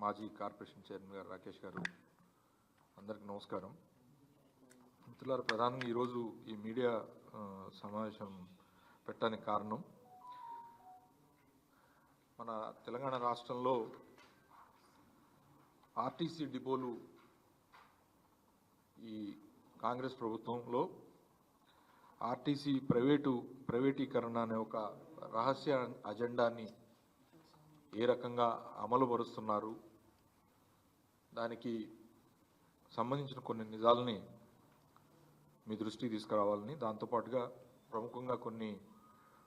మాజీ corporation chairman గారు రాకేష్ గారు, అందరికీ నమస్కారం. మిత్రులారా, ప్రధానంగా ఈరోజు ఈ మీడియా సమావేశం పెట్టడానికి కారణం, మన తెలంగాణ రాష్ట్రంలో ఆర్టీసీ డిపోలు ఈ కాంగ్రెస్ ప్రభుత్వంలో ఆర్టీసీ ప్రైవేటీకరణ అనే ఒక రహస్య అజెండాని ఏ రకంగా అమలు పరుస్తున్నారు, దానికి సంబంధించిన కొన్ని నిజాలని మీ దృష్టికి తీసుకురావాలని, దాంతోపాటుగా ప్రముఖంగా కొన్ని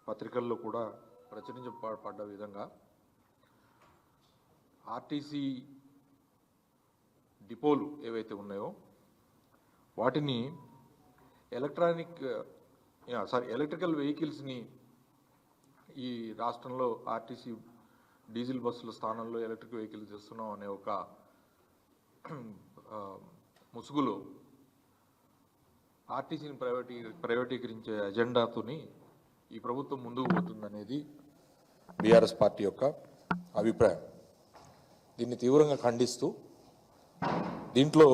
పత్రికల్లో కూడా ప్రచురించబడ్డ విధంగా ఆర్టీసీ డిపోలు ఏవైతే ఉన్నాయో వాటిని ఎలక్ట్రికల్ వెహికల్స్ని ఈ రాష్ట్రంలో ఆర్టీసీ డీజిల్ బస్సుల స్థానంలో ఎలక్ట్రిక్ వెహికల్స్ చేస్తున్నాం అనే ఒక ముసుగులో ఆర్టీసీని ప్రైవేటీకరించే అజెండాతోని ఈ ప్రభుత్వం ముందుకు పోతుందనేది బీఆర్ఎస్ పార్టీ యొక్క అభిప్రాయం. దీన్ని తీవ్రంగా ఖండిస్తూ దీంట్లో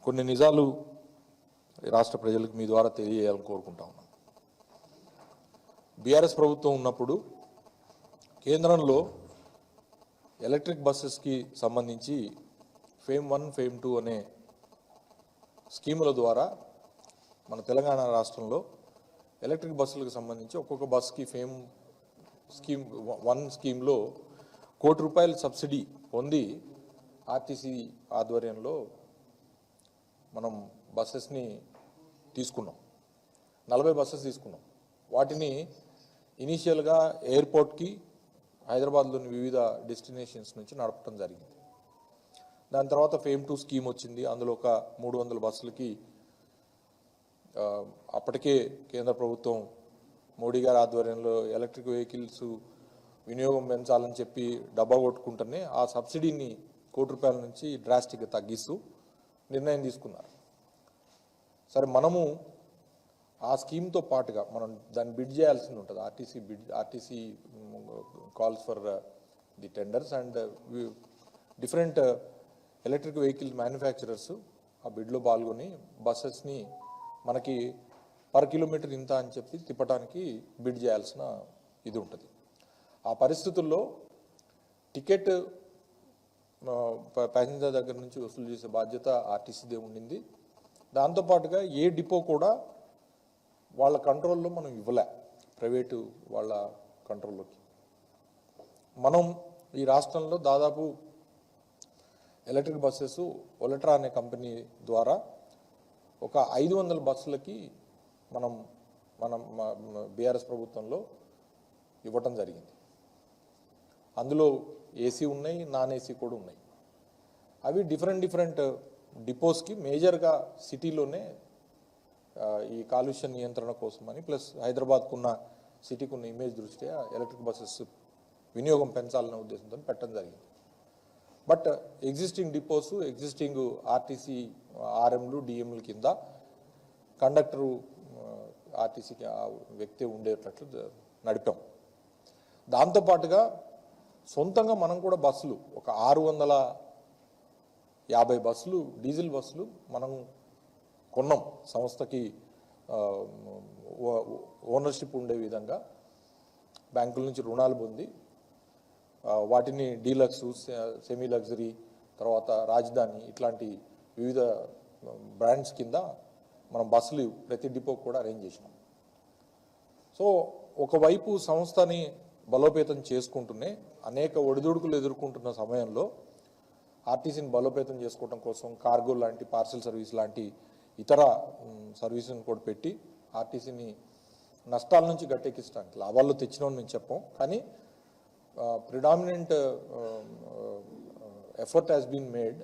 కొన్ని నిజాలు రాష్ట్ర ప్రజలకు మీ ద్వారా తెలియజేయాలని కోరుకుంటా ఉన్నాను. బీఆర్ఎస్ ప్రభుత్వం ఉన్నప్పుడు కేంద్రంలో ఎలక్ట్రిక్ బస్సెస్కి సంబంధించి ఫేమ్ 1, ఫేమ్ 2 అనే స్కీముల ద్వారా మన తెలంగాణ రాష్ట్రంలో ఎలక్ట్రిక్ బస్సులకు సంబంధించి ఒక్కొక్క బస్సుకి ఫేమ్ స్కీమ్ 1 స్కీమ్లో ₹1 కోటి సబ్సిడీ పొంది ఆర్టీసీ ఆధ్వర్యంలో మనం బస్సెస్ని తీసుకున్నాం. 40 బస్సెస్ తీసుకున్నాం. వాటిని ఇనీషియల్గా ఎయిర్పోర్ట్కి హైదరాబాద్లోని వివిధ డెస్టినేషన్స్ నుంచి నడపడం జరిగింది. దాని తర్వాత ఫేమ్ 2 స్కీమ్ వచ్చింది. అందులో ఒక 300 బస్సులకి అప్పటికే కేంద్ర ప్రభుత్వం మోడీ గారి ఆధ్వర్యంలో ఎలక్ట్రిక్ వెహికల్స్ వినియోగం పెంచాలని చెప్పి డబ్బా కొట్టుకుంటూనే ఆ సబ్సిడీని ₹1 కోటి నుంచి డ్రాస్టిక్గా తగ్గిస్తూ నిర్ణయం తీసుకున్నారు. సరే, మనము ఆ స్కీమ్తో పాటుగా మనం దాన్ని బిడ్ చేయాల్సి ఉంటుంది. RTC calls for the tenders and different electric vehicle manufacturers ఆ బిడ్లో పాల్గొని బస్సెస్ని మనకి పర్ కిలోమీటర్ ఇంత అని చెప్పి తిప్పడానికి బిడ్ చేయాల్సిన ఇది ఉంటుంది. ఆ పరిస్థితుల్లో టికెట్ ప్యాసింజర్ దగ్గర నుంచి వసూలు చేసే బాధ్యత ఆర్టీసీదే ఉండింది. దాంతోపాటుగా ఏ డిపో కూడా వాళ్ళ కంట్రోల్లో మనం ఇవ్వలే, ప్రైవేటు వాళ్ళ కంట్రోల్లోకి. మనం ఈ రాష్ట్రంలో దాదాపు ఎలక్ట్రిక్ బస్సెస్ ఒలెట్రా అనే కంపెనీ ద్వారా ఒక 500 బస్సులకి మనం బీఆర్ఎస్ ప్రభుత్వంలో ఇవ్వటం జరిగింది. అందులో ఏసీ ఉన్నాయి, నాన్ ఏసీ కూడా ఉన్నాయి. అవి డిఫరెంట్ డిపోస్కి మేజర్గా సిటీలోనే ఈ కాలుష్య నియంత్రణ కోసమని, ప్లస్ హైదరాబాద్కున్న సిటీకి ఉన్న ఇమేజ్ దృష్ట్యా ఎలక్ట్రిక్ బస్సెస్ వినియోగం పెంచాలనే ఉద్దేశంతో పెట్టడం జరిగింది. But existing depots, existing RTC ఆర్ఎంలు, డిఎంల కింద కండక్టరు ఆర్టీసీకి ఆ వ్యక్తి ఉండేటట్లు నడిపాం. దాంతోపాటుగా సొంతంగా మనం కూడా బస్సులు ఒక 650 బస్సులు, డీజిల్ బస్సులు మనం కొన్నాం. సంస్థకి ఓనర్షిప్ ఉండే విధంగా బ్యాంకుల నుంచి రుణాలు పొంది వాటిని డీలక్స్, సెమీ లగ్జరీ, తర్వాత రాజధాని ఇట్లాంటి వివిధ బ్రాండ్స్ కింద మనం బస్సులు ప్రతి డిపో కూడా అరేంజ్ చేసినాం. సో ఒకవైపు సంస్థని బలోపేతం చేసుకుంటూనే అనేక ఒడిదుడుకులు ఎదుర్కొంటున్న సమయంలో ఆర్టీసీని బలోపేతం చేసుకోవడం కోసం కార్గో లాంటి, పార్సల్ సర్వీస్ లాంటి ఇతర సర్వీసులను కూడా పెట్టి ఆర్టీసీని నష్టాల నుంచి గట్టెక్కించడానికి, లాభాల్లో తెచ్చినామని మేము చెప్పాం. కానీ predominant effort has been made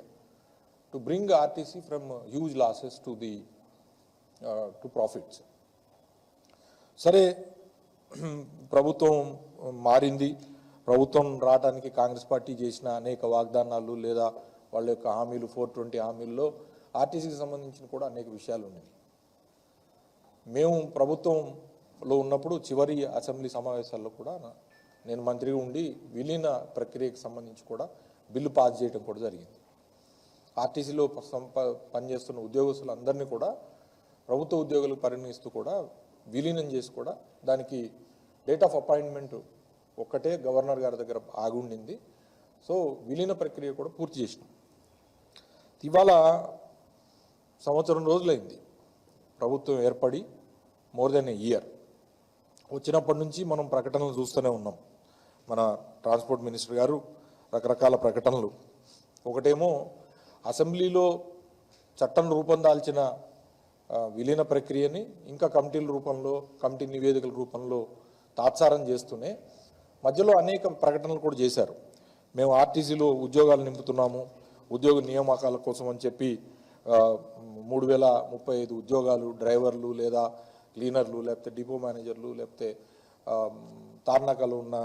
to bring RTC from huge losses to profits. సరే, ప్రభుత్వం మారింది. ప్రభుత్వం రావడానికి కాంగ్రెస్ పార్టీ చేసిన అనేక వాగ్దానాలు లేదా వాళ్ళ యొక్క హామీలు, 420 హామీల్లో ఆర్టీసీకి సంబంధించిన కూడా అనేక విషయాలు ఉన్నాయి. మేము ప్రభుత్వంలో ఉన్నప్పుడు చివరి అసెంబ్లీ సమావేశాల్లో కూడా నేను మంత్రిగా ఉండి విలీన ప్రక్రియకు సంబంధించి కూడా బిల్లు పాస్ చేయడం కూడా జరిగింది. ఆర్టీసీలో పనిచేస్తున్న ఉద్యోగస్తులందరినీ కూడా ప్రభుత్వ ఉద్యోగులకు పరిగణిస్తూ కూడా విలీనం చేసి కూడా దానికి డేట్ ఆఫ్ అపాయింట్మెంట్ ఒక్కటే గవర్నర్ గారి దగ్గర ఆగుండింది. సో విలీన ప్రక్రియ కూడా పూర్తి చేసినాం. ఇవాళ సంవత్సరం రోజులైంది ప్రభుత్వం ఏర్పడి, మోర్ దెన్ ఏ ఇయర్. వచ్చినప్పటి నుంచి మనం ప్రకటనలు చూస్తూనే ఉన్నాం. మన ట్రాన్స్పోర్ట్ మినిస్టర్ గారు రకరకాల ప్రకటనలు. ఒకటేమో అసెంబ్లీలో చట్టం రూపం దాల్చిన విలీన ప్రక్రియని ఇంకా కమిటీల రూపంలో, కమిటీ నివేదికల రూపంలో తాత్సారం చేస్తూనే మధ్యలో అనేక ప్రకటనలు కూడా చేశారు. మేము ఆర్టీసీలో ఉద్యోగాలు నింపుతున్నాము, ఉద్యోగ నియామకాల కోసం అని చెప్పి 3035 ఉద్యోగాలు, డ్రైవర్లు లేదా క్లీనర్లు, లేకపోతే డిపో మేనేజర్లు, లేకపోతే తార్నాకలో ఉన్న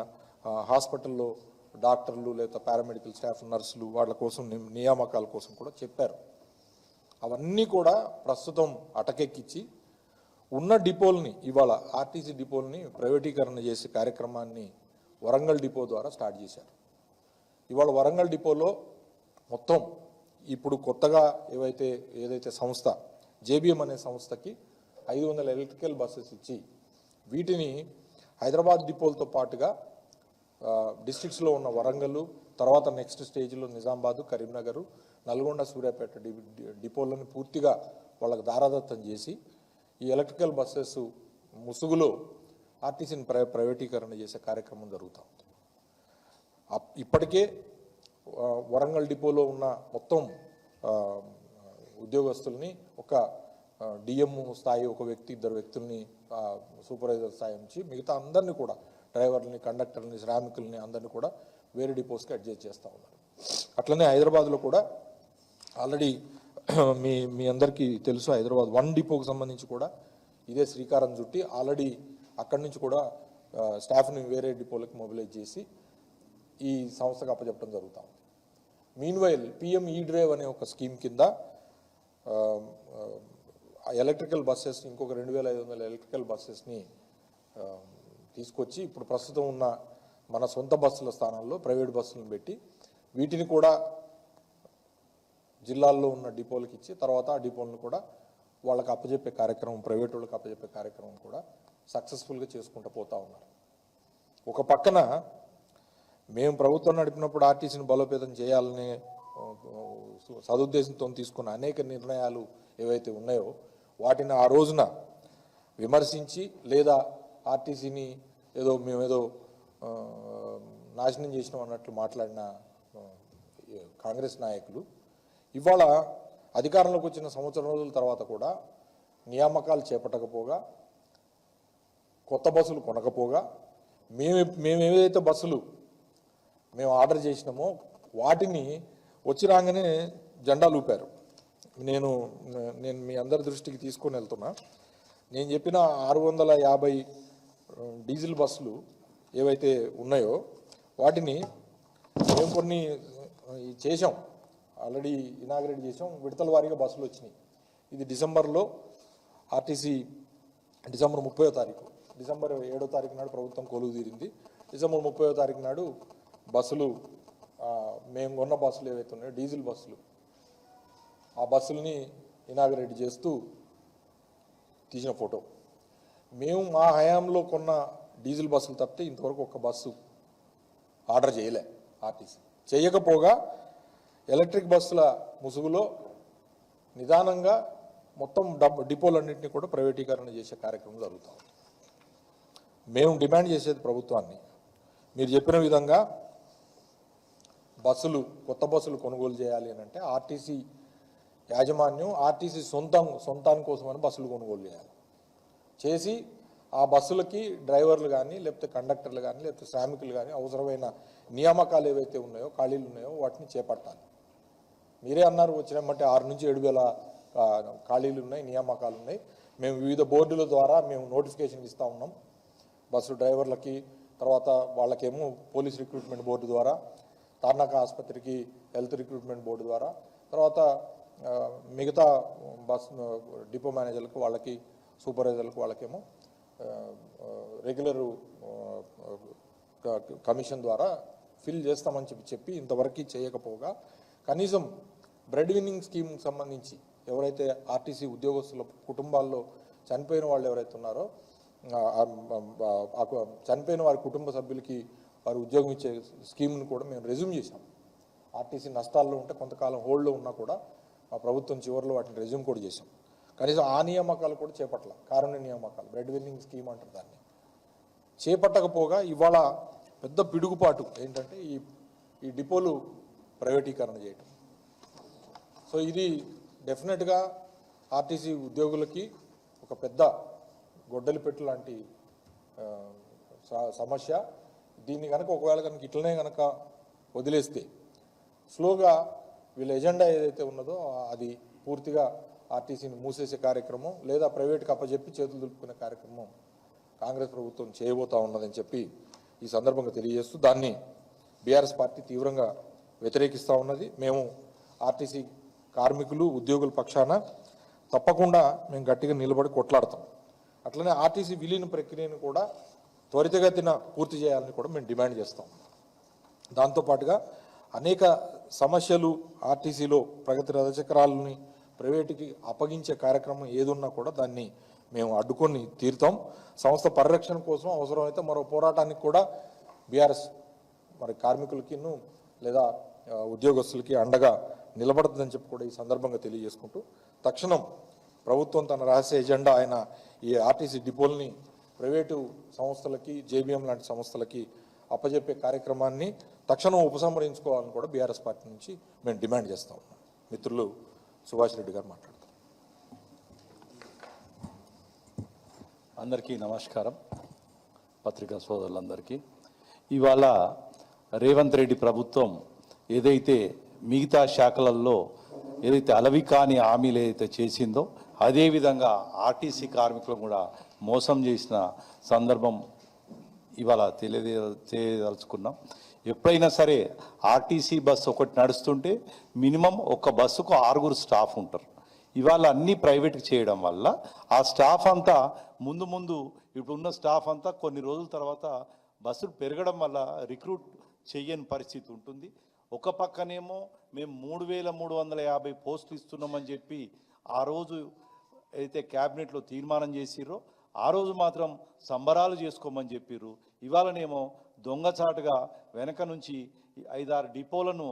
హాస్పిటల్లో డాక్టర్లు, లేదా పారామెడికల్ స్టాఫ్, నర్సులు, వాళ్ళ కోసం నియామకాల కోసం కూడా చెప్పారు. అవన్నీ కూడా ప్రస్తుతం అటకెక్కించి ఉన్న డిపోల్ని, ఇవాళ ఆర్టీసీ డిపోల్ని ప్రైవేటీకరణ చేసే కార్యక్రమాన్ని వరంగల్ డిపో ద్వారా స్టార్ట్ చేశారు. ఇవాళ వరంగల్ డిపోలో మొత్తం ఇప్పుడు కొత్తగా ఏదైతే సంస్థ జేబీఎం అనే సంస్థకి 500 ఎలక్ట్రికల్ బస్సెస్ ఇచ్చి వీటిని హైదరాబాద్ డిపోలతో పాటుగా డిస్ట్రిక్ట్స్లో ఉన్న వరంగల్, తర్వాత నెక్స్ట్ స్టేజ్లో నిజామాబాదు, కరీంనగర్, నల్గొండ, సూర్యాపేట డిపోలను పూర్తిగా వాళ్ళకు దారాదత్తం చేసి ఈ ఎలక్ట్రికల్ బస్సెస్ ముసుగులో ఆర్టీసీని ప్రైవేటీకరణ చేసే కార్యక్రమం జరుగుతూ ఉంది. ఇప్పటికే వరంగల్ డిపోలో ఉన్న మొత్తం ఉద్యోగస్తుల్ని ఒక డిఎం స్థాయి ఒక వ్యక్తి, ఇద్దరు వ్యక్తుల్ని సూపర్వైజర్ స్థాయి నుంచి మిగతా అందరినీ కూడా డ్రైవర్లని, కండక్టర్ని, శ్రామికుల్ని అందరినీ కూడా వేరే డిపోస్కి అడ్జస్ట్ చేస్తూ ఉన్నారు. అట్లనే హైదరాబాద్లో కూడా ఆల్రెడీ మీ అందరికీ తెలుసు, హైదరాబాద్ 1 డిపోకి సంబంధించి కూడా ఇదే శ్రీకారం చుట్టి ఆల్రెడీ అక్కడి నుంచి కూడా స్టాఫ్ని వేరే డిపోలకు మొబిలైజ్ చేసి ఈ సంస్థకు అప్పచెప్పడం జరుగుతూ ఉంది. మీన్వైల్ పిఎం ఈ డ్రైవ్ అనే ఒక స్కీమ్ కింద ఎలక్ట్రికల్ బస్సెస్ ఇంకొక 2500 ఎలక్ట్రికల్ బస్సెస్ని తీసుకొచ్చి ఇప్పుడు ప్రస్తుతం ఉన్న మన సొంత బస్సుల స్థానంలో ప్రైవేట్ బస్సులను పెట్టి వీటిని కూడా జిల్లాల్లో ఉన్న డిపోలకు ఇచ్చి తర్వాత ఆ డిపోలను కూడా వాళ్ళకి అప్పచెప్పే కార్యక్రమం, ప్రైవేట్ వాళ్ళకి అప్పచెప్పే కార్యక్రమం కూడా సక్సెస్ఫుల్గా చేసుకుంటూ పోతూ ఉన్నారు. ఒక పక్కన మేము ప్రభుత్వం నడిపినప్పుడు ఆర్టీసీని బలోపేతం చేయాలనే సదుద్దేశంతో తీసుకున్న అనేక నిర్ణయాలు ఏవైతే ఉన్నాయో వాటిని ఆ రోజున విమర్శించి లేదా ఆర్టీసీని మేమేదో నాశనం చేసినాం అన్నట్లు మాట్లాడిన కాంగ్రెస్ నాయకులు ఇవాళ అధికారంలోకి వచ్చిన సంవత్సరం రోజుల తర్వాత కూడా నియామకాలు చేపట్టకపోగా, కొత్త బస్సులు కొనకపోగా, మేము ఏదైతే బస్సులు మేము ఆర్డర్ చేసినామో వాటిని వచ్చి రాగానే జెండాలు ఊపారు. నేను మీ అందరి దృష్టికి తీసుకొని వెళ్తున్నా. నేను చెప్పిన 650 డీజిల్ బస్సులు ఏవైతే ఉన్నాయో వాటిని మేము కొన్ని చేసాం, ఆల్రెడీ ఇనాగ్రేట్ చేసాం. విడతల వారీగా బస్సులు వచ్చినాయి. ఇది డిసెంబర్లో ఆర్టీసీ డిసెంబర్ 30వ తారీఖు, డిసెంబర్ 7వ తారీఖు నాడు ప్రభుత్వం కొలువు తీరింది. డిసెంబర్ 30వ తారీఖు నాడు బస్సులు, మేము కొన్న బస్సులు ఏవైతే ఉన్నాయో డీజిల్ బస్సులు, ఆ బస్సులని ఇనాగ్రేట్ చేస్తూ తీసిన ఫోటో. మేము మా హయాంలో కొన్న డీజిల్ బస్సులు తప్పితే ఇంతవరకు ఒక్క బస్సు ఆర్డర్ చేయలే ఆర్టీసీ. చేయకపోగా ఎలక్ట్రిక్ బస్సుల ముసుగులో నిదానంగా మొత్తం డిపోలన్నింటినీ కూడా ప్రైవేటీకరణ చేసే కార్యక్రమం జరుగుతుంది. మేము డిమాండ్ చేసేది ప్రభుత్వాన్ని, మీరు చెప్పిన విధంగా కొత్త బస్సులు కొనుగోలు చేయాలి అని అంటే ఆర్టీసీ యాజమాన్యం ఆర్టీసీ సొంతాని కోసమని బస్సులు కొనుగోలు చేసి ఆ బస్సులకి డ్రైవర్లు కానీ, లేకపోతే కండక్టర్లు కానీ, లేకపోతే శ్రామికులు కానీ అవసరమైన నియామకాలు ఏవైతే ఉన్నాయో, ఖాళీలు ఉన్నాయో వాటిని చేపట్టాలి. మీరే అన్నారు, వచ్చినామంటే 6 నుంచి 7,000 ఖాళీలు ఉన్నాయి, నియామకాలు ఉన్నాయి. మేము వివిధ బోర్డుల ద్వారా మేము నోటిఫికేషన్ ఇస్తూ ఉన్నాం బస్సు డ్రైవర్లకి. తర్వాత వాళ్ళకేమో పోలీస్ రిక్రూట్మెంట్ బోర్డు ద్వారా, తార్నాక ఆసుపత్రికి హెల్త్ రిక్రూట్మెంట్ బోర్డు ద్వారా, తర్వాత మిగతా బస్ డిపో మేనేజర్లకు, వాళ్ళకి సూపర్వైజర్లకు వాళ్ళకేమో రెగ్యులర్ కమిషన్ ద్వారా ఫిల్ చేస్తామని చెప్పి ఇంతవరకు చేయకపోగా కనీసం బ్రెడ్ విన్నింగ్ స్కీమ్కి సంబంధించి ఎవరైతే ఆర్టీసీ ఉద్యోగస్తుల కుటుంబాల్లో చనిపోయిన వాళ్ళు ఎవరైతే ఉన్నారో చనిపోయిన వారి కుటుంబ సభ్యులకి వారు ఉద్యోగం ఇచ్చే స్కీమ్ను కూడా మేము రెజ్యూమ్ చేశాం. ఆర్టీసీ నష్టాల్లో ఉంటే కొంతకాలం హోల్డ్లో ఉన్నా కూడా మా ప్రభుత్వం చివరిలో వాటిని రెజ్యూమ్ కూడా చేశాం. కనీసం ఆ నియామకాలు కూడా చేపట్టాల, కారుణ్య నియామకాలు, బ్రెడ్ విన్నింగ్ స్కీమ్ అంటారు దాన్ని, చేపట్టకపోగా ఇవాళ పెద్ద పిడుగుపాటు ఏంటంటే ఈ డిపోలు ప్రైవేటీకరణ చేయటం. సో ఇది డెఫినెట్గా ఆర్టీసీ ఉద్యోగులకి ఒక పెద్ద గొడ్డలిపెట్టు లాంటి సమస్య. దీన్ని కనుక ఒకవేళ కనుక ఇట్లనే కనుక వదిలేస్తే స్లోగా వీళ్ళ ఎజెండా ఏదైతే ఉన్నదో అది పూర్తిగా ఆర్టీసీని మూసేసే కార్యక్రమం లేదా ప్రైవేట్కి అప్పచెప్పి చేతులు దులుపుకునే కార్యక్రమం కాంగ్రెస్ ప్రభుత్వం చేయబోతా ఉన్నదని చెప్పి ఈ సందర్భంగా తెలియజేస్తూ దాన్ని బీఆర్ఎస్ పార్టీ తీవ్రంగా వ్యతిరేకిస్తూ ఉన్నది. మేము ఆర్టీసీ కార్మికులు ఉద్యోగుల పక్షాన తప్పకుండా మేము గట్టిగా నిలబడి కొట్లాడతాం. అట్లనే ఆర్టీసీ విలీన ప్రక్రియను కూడా త్వరితగతిన పూర్తి చేయాలని కూడా మేము డిమాండ్ చేస్తాం. దాంతోపాటుగా అనేక సమస్యలు ఆర్టీసీలో ప్రగతి రథచక్రాలని ప్రైవేటుకి అప్పగించే కార్యక్రమం ఏదున్నా కూడా దాన్ని మేము అడ్డుకొని తీరుతాం. సంస్థ పరిరక్షణ కోసం అవసరమైతే మరో పోరాటానికి కూడా బీఆర్ఎస్ మరి కార్మికులకిను లేదా ఉద్యోగస్తులకి అండగా నిలబడుతుందని చెప్పి కూడా ఈ సందర్భంగా తెలియజేసుకుంటూ తక్షణం ప్రభుత్వం తన రహస్య ఎజెండా అయిన ఈ ఆర్టీసీ డిపోల్ని ప్రైవేటు సంస్థలకి జేబీఎం లాంటి సంస్థలకి అప్పజెప్పే కార్యక్రమాన్ని తక్షణం ఉపసంహరించుకోవాలని కూడా బీఆర్ఎస్ పార్టీ నుంచి మేము డిమాండ్ చేస్తాం. మిత్రులు సుభాష్ రెడ్డి గారు మాట్లాడతారు. అందరికీ నమస్కారం. పత్రికా సోదరులందరికీ ఇవాళ రేవంత్ రెడ్డి ప్రభుత్వం ఏదైతే మిగతా శాఖలలో ఏదైతే అలవి కాని హామీలు ఏదైతే చేసిందో అదేవిధంగా ఆర్టీసీ కార్మికులను కూడా మోసం చేసిన సందర్భం ఇవాళ తెలియదలుచుకున్నాం. ఎప్పుడైనా సరే ఆర్టీసీ బస్సు ఒకటి నడుస్తుంటే మినిమం ఒక బస్సుకు 6 స్టాఫ్ ఉంటారు. ఇవాళ అన్నీ ప్రైవేట్కి చేయడం వల్ల ఆ స్టాఫ్ అంతా ముందు ఇప్పుడున్న స్టాఫ్ అంతా కొన్ని రోజుల తర్వాత బస్సులు పెరగడం వల్ల రిక్రూట్ చెయ్యని పరిస్థితి ఉంటుంది. ఒక పక్కనేమో మేము 3350 పోస్టులు ఇస్తున్నామని చెప్పి ఆ రోజు అయితే క్యాబినెట్లో తీర్మానం చేసిర్రో ఆ రోజు మాత్రం సంబరాలు చేసుకోమని చెప్పిర్రు. ఇవాళనేమో దొంగచాటుగా వెనక నుంచి 5-6 డిపోలను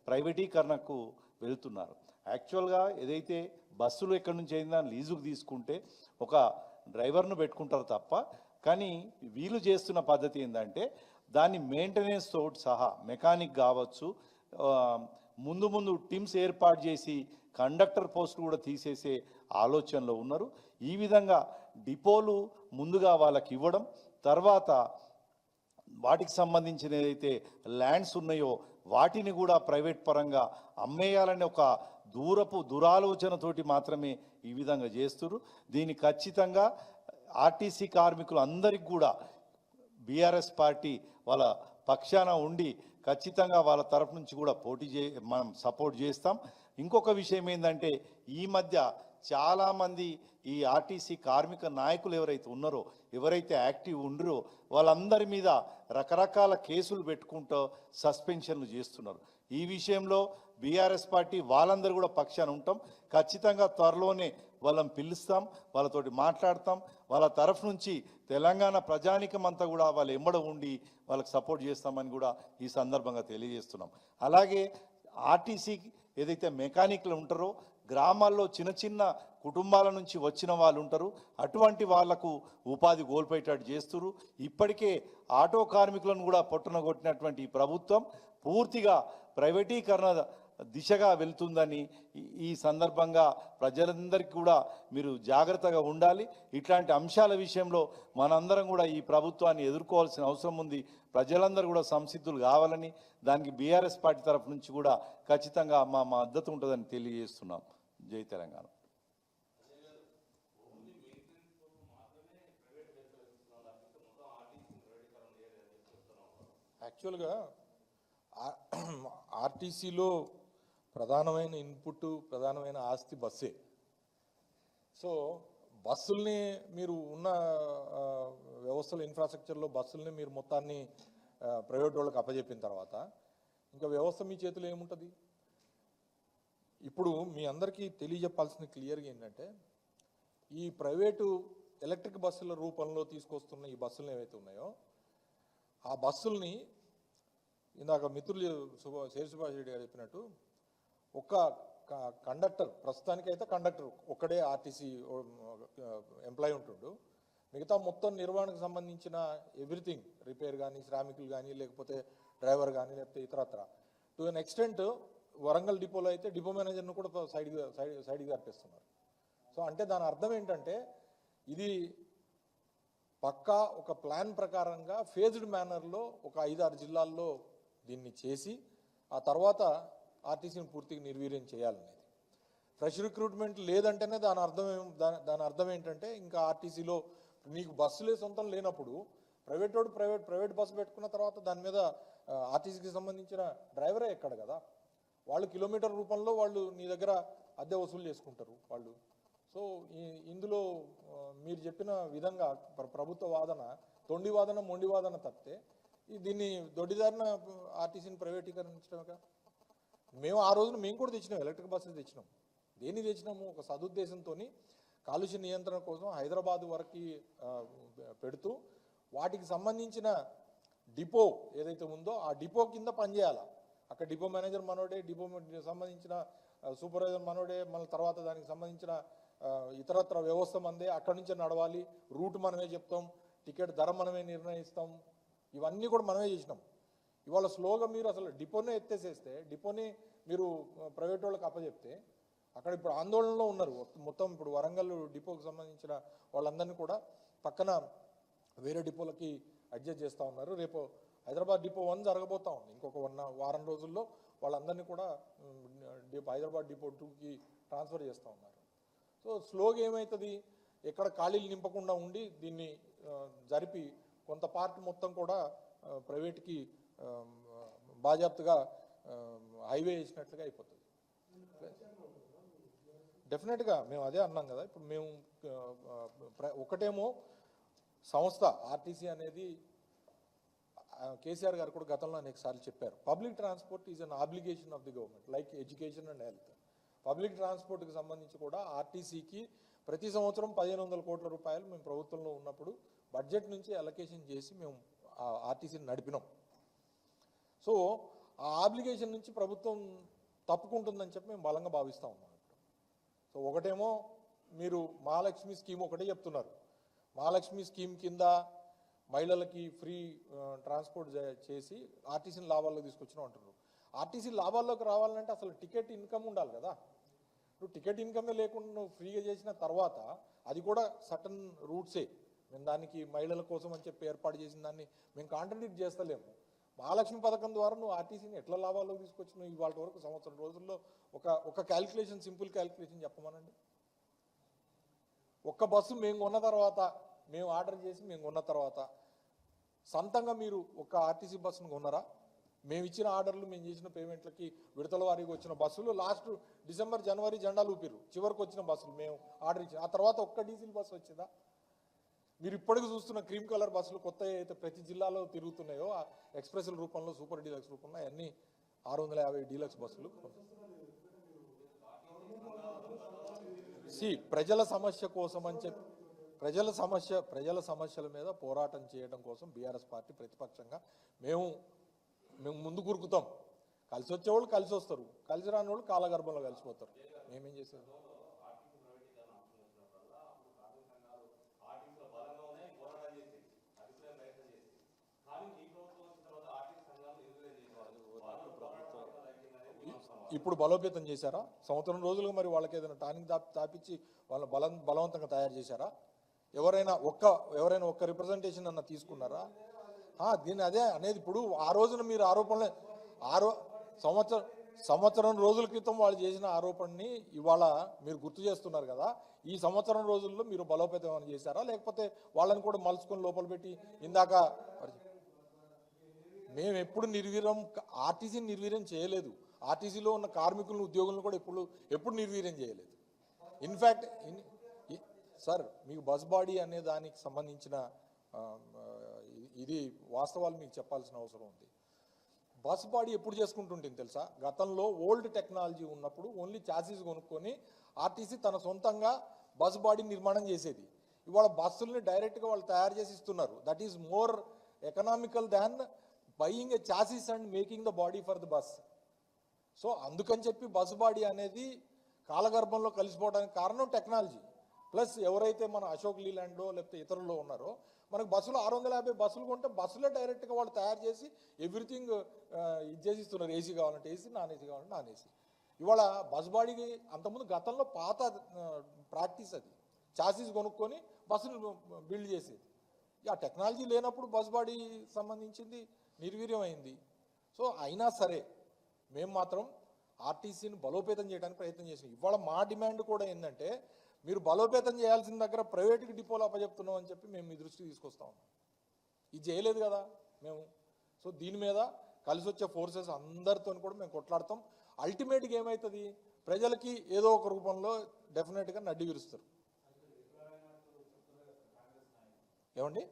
ప్రైవేటీకరణకు వెళ్తున్నారు. యాక్చువల్గా ఏదైతే బస్సులు ఎక్కడి నుంచి అయినా లీజుకు తీసుకుంటే ఒక డ్రైవర్ను పెట్టుకుంటారు తప్ప, కానీ వీళ్ళు చేస్తున్న పద్ధతి ఏంటంటే దాన్ని మెయింటెనెన్స్ తోటి సహా మెకానిక్ కావచ్చు, ముందు టీమ్స్ ఏర్పాటు చేసి కండక్టర్ పోస్టులు కూడా తీసేసే ఆలోచనలో ఉన్నారు. ఈ విధంగా డిపోలు ముందుగా వాళ్ళకి ఇవ్వడం, తర్వాత వాటికి సంబంధించిన ఏదైతే ల్యాండ్స్ ఉన్నాయో వాటిని కూడా ప్రైవేట్ పరంగా అమ్మేయాలనే ఒక దురాలోచనతోటి మాత్రమే ఈ విధంగా చేస్తున్నారు. దీన్ని ఖచ్చితంగా ఆర్టీసీ కార్మికులు అందరికి కూడా బీఆర్ఎస్ పార్టీ వాళ్ళ పక్షాన ఉండి ఖచ్చితంగా వాళ్ళ తరఫు నుంచి కూడా మనం సపోర్ట్ చేస్తాం. ఇంకొక విషయం ఏంటంటే ఈ మధ్య చాలామంది ఈ ఆర్టీసీ కార్మిక నాయకులు ఎవరైతే ఉన్నారో, ఎవరైతే యాక్టివ్ ఉండరో వాళ్ళందరి మీద రకరకాల కేసులు పెట్టుకుంటూ సస్పెన్షన్లు చేస్తున్నారు. ఈ విషయంలో బీఆర్ఎస్ పార్టీ వాళ్ళందరూ కూడా పక్షాన ఉంటాం. ఖచ్చితంగా త్వరలోనే వాళ్ళని పిలుస్తాం, వాళ్ళతోటి మాట్లాడతాం. వాళ్ళ తరఫు నుంచి తెలంగాణ ప్రజానికం అంతా కూడా వాళ్ళ ఎంబడ ఉండి వాళ్ళకి సపోర్ట్ చేస్తామని కూడా ఈ సందర్భంగా తెలియజేస్తున్నాం. అలాగే ఆర్టీసీ ఏదైతే మెకానిక్లు ఉంటారో గ్రామాల్లో చిన్న కుటుంబాల నుంచి వచ్చిన వాళ్ళు ఉంటారు, అటువంటి వాళ్లకు ఉపాధి కోల్పోయేటట్టు చేస్తున్నారు. ఇప్పటికే ఆటో కార్మికులను కూడా పొట్టున కొట్టినటువంటి ఈ ప్రభుత్వం పూర్తిగా ప్రైవేటీకరణ దిశగా వెళ్తుందని ఈ సందర్భంగా ప్రజలందరికీ కూడా మీరు జాగ్రత్తగా ఉండాలి. ఇట్లాంటి అంశాల విషయంలో మనందరం కూడా ఈ ప్రభుత్వాన్ని ఎదుర్కోవాల్సిన అవసరం ఉంది. ప్రజలందరూ కూడా సంసిద్ధులు కావాలని, దానికి బీఆర్ఎస్ పార్టీ తరఫు నుంచి కూడా ఖచ్చితంగా మా మద్దతు ఉంటుందని తెలియజేస్తున్నాం. జై తెలంగాణ. యాక్చువల్గా ఆర్టీసీలో ప్రధానమైన ఇన్పుట్, ప్రధానమైన ఆస్తి బస్సే. సో బస్సుల్ని మీరు ఉన్న వ్యవస్థలో ఇన్ఫ్రాస్ట్రక్చర్లో బస్సుల్ని మీరు మొత్తాన్ని ప్రైవేట్ వాళ్ళకి అప్పచెప్పిన తర్వాత ఇంకా వ్యవస్థ మీ చేతిలో ఏముంటుంది? ఇప్పుడు మీ అందరికీ తెలియజెప్పాల్సిన క్లియర్గా ఏంటంటే, ఈ ప్రైవేటు ఎలక్ట్రిక్ బస్సుల రూపంలో తీసుకొస్తున్న ఈ బస్సులు ఏవైతే ఉన్నాయో, ఆ బస్సుల్ని ఇందాక మిత్రులు శేషసుభాష్ రెడ్డి గారు చెప్పినట్టు ఒక కండక్టర్, ప్రస్తుతానికైతే కండక్టర్ ఒక్కడే ఆర్టీసీ ఎంప్లాయీ ఉంటుండు. మిగతా మొత్తం నిర్వహణకు సంబంధించిన ఎవ్రీథింగ్, రిపేర్ కానీ, శ్రామికులు కానీ, లేకపోతే డ్రైవర్ కానీ, లేకపోతే ఇతరత్ర టు ఎన్ ఎక్స్టెంట్ వరంగల్ డిపోలో అయితే డిపో మేనేజర్ను కూడా సైడ్కి తప్పిస్తున్నారు. సో అంటే దాని అర్థం ఏంటంటే, ఇది పక్కా ఒక ప్లాన్ ప్రకారంగా ఫేజ్డ్ మేనర్లో ఒక 5-6 జిల్లాల్లో దీన్ని చేసి ఆ తర్వాత ఆర్టీసీని పూర్తిగా నిర్వీర్యం చేయాలనేది. ఫ్రెష్ రిక్రూట్మెంట్ లేదంటేనే దాని అర్థం ఏంటంటే, ఇంకా ఆర్టీసీలో నీకు బస్సులే సొంతం లేనప్పుడు ప్రైవేట్ బస్సు పెట్టుకున్న తర్వాత దాని మీద ఆర్టీసీకి సంబంధించిన డ్రైవరే ఎక్కడ కదా, వాళ్ళు కిలోమీటర్ రూపంలో వాళ్ళు నీ దగ్గర అద్దె వసూలు చేసుకుంటారు వాళ్ళు. సో ఇందులో మీరు చెప్పిన విధంగా ప్రభుత్వ వాదన తొండి వాదన, మొండి వాదన తప్పితే దీన్ని దొడ్డిదారిన ఆర్టీసీని ప్రైవేటీకరించడమే. మేము ఆ రోజున మేము కూడా తెచ్చినాం, ఎలక్ట్రిక్ బస్సులు తెచ్చినాం. దేన్ని తెచ్చినాము? ఒక సదుద్దేశంతో కాలుష్య నియంత్రణ కోసం హైదరాబాద్ వరకు పెడుతూ వాటికి సంబంధించిన డిపో ఏదైతే ఉందో ఆ డిపో కింద పనిచేయాలి. అక్కడ డిపో మేనేజర్ మనోడే, డిపో సంబంధించిన సూపర్వైజర్ మనోడే, మళ్ళీ తర్వాత దానికి సంబంధించిన ఇతరత్ర వ్యవస్థ మందే, అక్కడి నుంచే నడవాలి, రూట్ మనమే చెప్తాం, టికెట్ ధర మనమే నిర్ణయిస్తాం, ఇవన్నీ కూడా మనమే చేసినాం. ఇవాళ స్లోగా మీరు అసలు డిపోనే ఎత్తేసేస్తే, డిపోని మీరు ప్రైవేట్ వాళ్ళకి అప్పచెప్తే అక్కడ ఇప్పుడు ఆందోళనలో ఉన్నారు మొత్తం. ఇప్పుడు వరంగల్ డిపోకి సంబంధించిన వాళ్ళందరినీ కూడా పక్కన వేరే డిపోలకి అడ్జస్ట్ చేస్తూ ఉన్నారు. రేపు హైదరాబాద్ డిపో 1 జరగబోతా ఉంది. ఇంకొక వారం రోజుల్లో వాళ్ళందరినీ కూడా హైదరాబాద్ డిపో 2కి ట్రాన్స్ఫర్ చేస్తూ ఉన్నారు. సో స్లోగా ఏమవుతుంది, ఎక్కడ ఖాళీలు నింపకుండా ఉండి దీన్ని జరిపి కొంత పార్ట్ మొత్తం కూడా ప్రైవేట్కి బాజాప్తుగా హైవే చేసినట్లుగా అయిపోతుంది. డెఫినెట్గా మేము అదే అన్నాం కదా. ఇప్పుడు మేము ఒకటేమో సంస్థ ఆర్టీసీ అనేది కేసీఆర్ గారు కూడా గతంలో అనేక సార్లు చెప్పారు, public transport is an obligation of the government like education and health. Public ట్రాన్స్పోర్ట్కి సంబంధించి కూడా ఆర్టీసీకి ప్రతి సంవత్సరం 1500 కోట్ల రూపాయలు మేము ప్రభుత్వంలో ఉన్నప్పుడు బడ్జెట్ నుంచి అలొకేషన్ చేసి మేము ఆర్టీసీని నడిపినాం. సో ఆ ఆబ్లిగేషన్ నుంచి ప్రభుత్వం తప్పుకుంటుందని చెప్పి మేము బలంగా భావిస్తూ ఉన్నాం. సో ఒకటేమో మీరు మహాలక్ష్మి స్కీమ్ ఒకటే చెప్తున్నారు, మహాలక్ష్మి స్కీమ్ కింద మహిళలకి ఫ్రీ ట్రాన్స్పోర్ట్ చేసి ఆర్టీసీని లాభాల్లోకి తీసుకొచ్చినాం అంటున్నారు. ఆర్టీసీ లాభాల్లోకి రావాలంటే అసలు టికెట్ ఇన్కమ్ ఉండాలి కదా. నువ్వు టికెట్ ఇన్కమే లేకుండా నువ్వు ఫ్రీగా చేసిన తర్వాత అది కూడా సర్టన్ రూట్సే, మేము దానికి మహిళల కోసం అని చెప్పి ఏర్పాటు చేసిన దాన్ని మేము కాంట్రడిక్ట్ చేస్తలేము. మహాలక్ష్మి పథకం ద్వారా నువ్వు ఆర్టీసీని ఎట్లా లాభాల్లోకి తీసుకొచ్చినావు ఇవాళ వరకు సంవత్సరం రోజుల్లో? ఒక క్యాల్కులేషన్, సింపుల్ క్యాల్కులేషన్ చెప్పమనండి. ఒక్క బస్సు మేము కొన్న తర్వాత, మేము ఆర్డర్ చేసి మేము కొన్న తర్వాత సొంతంగా మీరు ఒక ఆర్టీసీ బస్సును కొన్నారా? మేము ఇచ్చిన ఆర్డర్లు, మేము చేసిన పేమెంట్లకి విడతల వారీగా వచ్చిన బస్సులు లాస్ట్ డిసెంబర్, జనవరి జెండాలు ఊపిరు చివరికి వచ్చిన బస్సులు మేము ఆర్డర్ ఇచ్చిన. ఆ తర్వాత ఒక్క డీజిల్ బస్సు వచ్చిందా? మీరు ఇప్పటికి చూస్తున్న క్రీమ్ కలర్ బస్సులు కొత్త అయితే ప్రతి జిల్లాలో తిరుగుతున్నాయో ఎక్స్ప్రెస్ల రూపంలో, సూపర్ డీలక్స్ రూపంలో అన్నీ 650 డీలక్స్ బస్సులు. ప్రజల సమస్య కోసం అని చెప్పి ప్రజల సమస్యల మీద పోరాటం చేయడం కోసం బీఆర్ఎస్ పార్టీ ప్రతిపక్షంగా మేము ముందు కూరుకుతాం. కలిసి వచ్చేవాళ్ళు కలిసి వస్తారు, కలిసి రాని వాళ్ళు కాలగర్భంలో కలిసిపోతారు. మేమేం చేసేది? ఇప్పుడు బలోపేతం చేశారా? సంవత్సరం రోజులుగా మరి వాళ్ళకి ఏదైనా టానిక్ తాపించి వాళ్ళ బలవంతంగా తయారు చేశారా? ఎవరైనా ఒక్క రిప్రజెంటేషన్ అన్న తీసుకున్నారా? దీన్ని అదే అనేది. ఇప్పుడు ఆ రోజున మీరు ఆరోపణలు సంవత్సరం రోజుల క్రితం వాళ్ళు చేసిన ఆరోపణని ఇవాళ మీరు గుర్తు చేస్తున్నారు కదా. ఈ సంవత్సరం రోజుల్లో మీరు బలోపేతం ఏమైనా చేశారా, లేకపోతే వాళ్ళని కూడా మలుచుకొని లోపల పెట్టి ఇందాక మేము ఎప్పుడు ఆర్టీసీని నిర్వీర్యం చేయలేదు. ఆర్టీసీలో ఉన్న కార్మికులను, ఉద్యోగులను కూడా ఎప్పుడు నిర్వీర్యం చేయలేదు. ఇన్ఫ్యాక్ట్ సార్, మీకు బస్ బాడీ అనే దానికి సంబంధించిన ఇది వాస్తవాలు మీకు చెప్పాల్సిన అవసరం ఉంది. బస్ బాడీ ఎప్పుడు చేసుకుంటుంటుంది తెలుసా? గతంలో ఓల్డ్ టెక్నాలజీ ఉన్నప్పుడు ఓన్లీ చాసీస్ కొనుక్కొని ఆర్టీసీ తన సొంతంగా బస్ బాడీ నిర్మాణం చేసేది. ఇవాళ బస్సుల్ని డైరెక్ట్గా వాళ్ళు తయారు చేసి ఇస్తున్నారు. That is more economical than buying a chassis and making the body for the bus. So అందుకని చెప్పి బస్ బాడీ అనేది కాలగర్భంలో కలిసిపోవడానికి కారణం టెక్నాలజీ. ప్లస్ ఎవరైతే మన అశోక్ లీలాండ్లో లేకపోతే ఇతరుల్లో ఉన్నారో మనకు బస్సులు 650 బస్సులు కొంటే బస్సులే డైరెక్ట్గా వాళ్ళు తయారు చేసి ఎవ్రీథింగ్ ఇది చేసి ఇస్తున్నారు. ఏసీ కావాలంటే ఏసీ, నాన్ ఏసీ కావాలంటే నాన్ ఏసీ. ఇవాళ బస్ బాడీకి అంతకుముందు గతంలో పాత ప్రాక్టీస్ అది, చాసీస్ కొనుక్కొని బస్సులు బిల్డ్ చేసేది. ఆ టెక్నాలజీ లేనప్పుడు బస్ బాడీ సంబంధించింది నిర్వీర్యం అయింది. సో అయినా సరే మేము మాత్రం ఆర్టీసీని బలోపేతం చేయడానికి ప్రయత్నం చేసాం. ఇవాళ మా డిమాండ్ కూడా ఏంటంటే మీరు బలోపేతం చేయాల్సిన దగ్గర ప్రైవేట్కి డిపోలు అప్పచెప్తున్నాం అని చెప్పి మేము మీ దృష్టికి తీసుకొస్తా ఉన్నాం. ఇది చేయలేదు కదా మేము. సో దీని మీద కలిసి వచ్చే ఫోర్సెస్ అందరితో కూడా మేము కొట్లాడతాం. అల్టిమేట్గా ఏమవుతుంది, ప్రజలకి ఏదో ఒక రూపంలో డెఫినెట్గా నడ్డి విరుస్తారు. ఏమండి,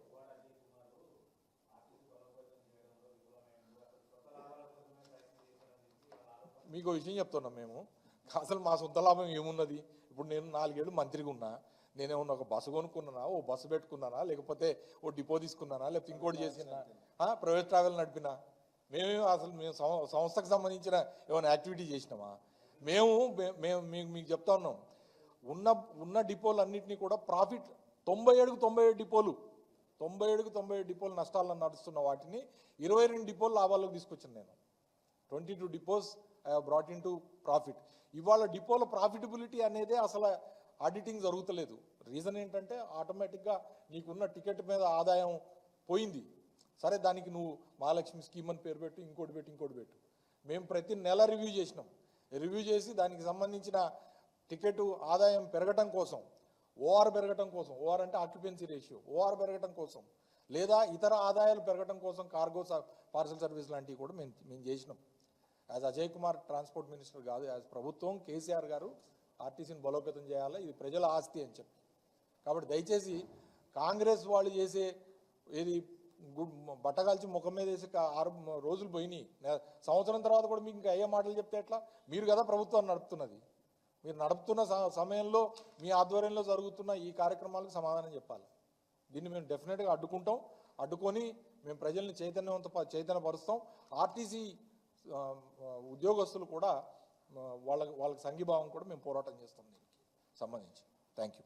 మీకు విషయం చెప్తున్నాం మేము. అసలు మా సొంత లాభం ఏమున్నది? ఇప్పుడు నేను 4 ఏళ్ళు మంత్రిగా ఉన్నా, నేనేమన్నా ఒక బస్సు కొనుక్కున్నానా, ఓ బస్సు పెట్టుకున్నానా, లేకపోతే ఓ డిపో తీసుకున్నానా, లేకపోతే ఇంకోటి చేసినా, ప్రైవేట్ ట్రావెల్ నడిపినా? మేము సంస్థకు సంబంధించిన ఏమైనా యాక్టివిటీ చేసినామా? మేము మీకు చెప్తా ఉన్నాం, ఉన్న డిపోలు అన్నింటినీ కూడా ప్రాఫిట్ 97కు 97 డిపోలు 97కు 97 డిపోలు నష్టాలను నడుస్తున్న వాటిని 22 డిపోలు లాభాలకు తీసుకొచ్చాను నేను. 22 depots I have brought in to profit. ఇవాళ డిపోల ప్రాఫిటబిలిటీ అనేది అసలు ఆడిటింగ్ జరుగుతలేదు. రీజన్ ఏంటంటే ఆటోమేటిక్గా నీకున్న టికెట్ మీద ఆదాయం పోయింది. సరే దానికి నువ్వు మహాలక్ష్మి స్కీమ్ అని పేరు పెట్టు, ఇంకోటి పెట్టు. మేము ప్రతి నెల రివ్యూ చేసినాం. రివ్యూ చేసి దానికి సంబంధించిన టికెట్ ఆదాయం పెరగటం కోసం, ఓఆర్ పెరగటం కోసం, ఓఆర్ అంటే ఆక్యుపెన్సీ రేషియో, ఓఆర్ పెరగటం కోసం, లేదా ఇతర ఆదాయాలు పెరగటం కోసం కార్గో పార్సల్ సర్వీస్ లాంటివి కూడా మేము చేసినాం. As Ajay Kumar transport minister కాదు, యాజ్ ప్రభుత్వం కేసీఆర్ గారు ఆర్టీసీని బలోపేతం చేయాలి, ఇది ప్రజల ఆస్తి అని చెప్పి. కాబట్టి దయచేసి కాంగ్రెస్ వాళ్ళు చేసే ఏది బట్టగాల్చి ముఖం మీద వేసి 6 రోజులు పోయినాయి, సంవత్సరం తర్వాత కూడా మీకు ఇంకా అయ్యే మాటలు చెప్తే ఎట్లా? మీరు కదా ప్రభుత్వాన్ని నడుపుతున్నది. మీరు నడుపుతున్న సమయంలో మీ ఆధ్వర్యంలో జరుగుతున్న ఈ కార్యక్రమాలకు సమాధానం చెప్పాలి. దీన్ని మేము డెఫినెట్గా అడ్డుకొని మేము ప్రజల్ని చైతన్యపరుస్తాం. ఆర్టీసీ ఉద్యోగస్తులు కూడా వాళ్ళకి సంఘీభావం కూడా మేము పోరాటం చేస్తాం దీనికి సంబంధించి. Thank you.